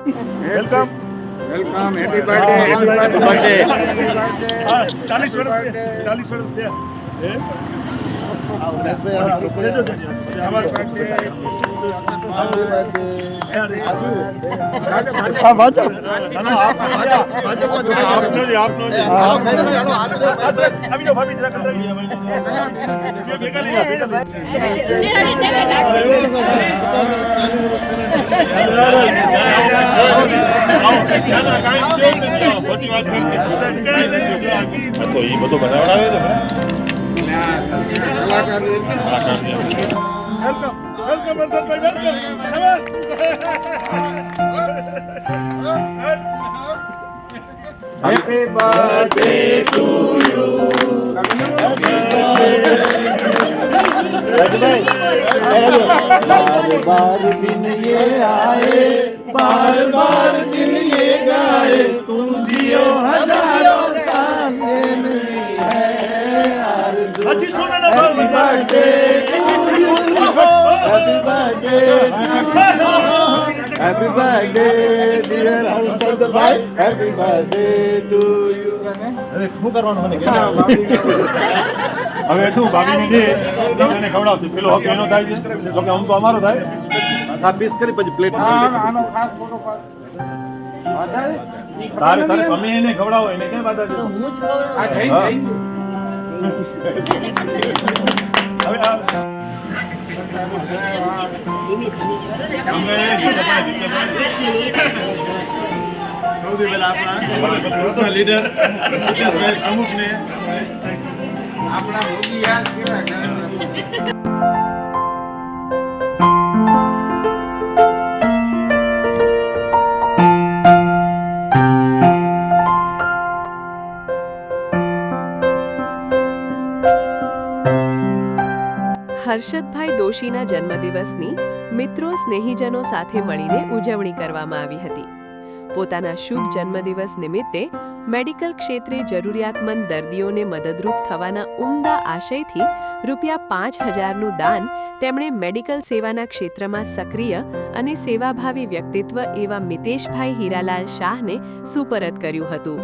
Welcome welcome, happy birthday, happy birthday. 40 વર્ષ થયા બધો બનાવડાવે Happy birthday to you. बार बार दिन ये आए, बार बार दिन ये गाए, तुम जियो हजारों साल ये मिली है आरज़ू। Happy birthday to you, happy birthday, happy birthday dear Harshad भाई, हैप्पी बर्थडे टू यू। अरे શું કરવાનું મને કે હવે તું ભાભીને દે તને ખવડાવશે પેલો હક એનો થાય છે તો કે આમ તો અમારો થાય આ પીસ કરી પછી પ્લેટ આનો ખાસ ફોટો પાડ. તારે તારે તમે એને ખવડાવો એને કેમ બાધા છે આ થઈ હા. ગઈ. હવે આ સૌથી પહેલા આપણા લીડર પ્રમુખને આપણા મોદી યાદ કેવા કરે. હર્ષદભાઈ દોશીના જન્મદિવસની મિત્રો સ્નેહીજનો સાથે મળીને ઉજવણી કરવામાં આવી હતી. પોતાના શુભ જન્મદિવસ નિમિત્તે મેડિકલ ક્ષેત્રે જરૂરિયાતમંદ દર્દીઓને મદદરૂપ થવાના ઉમદા આશયથી ₹5000નું દાન તેમણે મેડિકલ સેવાના ક્ષેત્રમાં સક્રિય અને સેવાભાવી વ્યક્તિત્વ એવા મિતેશભાઈ હીરાલાલ શાહને સુપરત કર્યું હતું.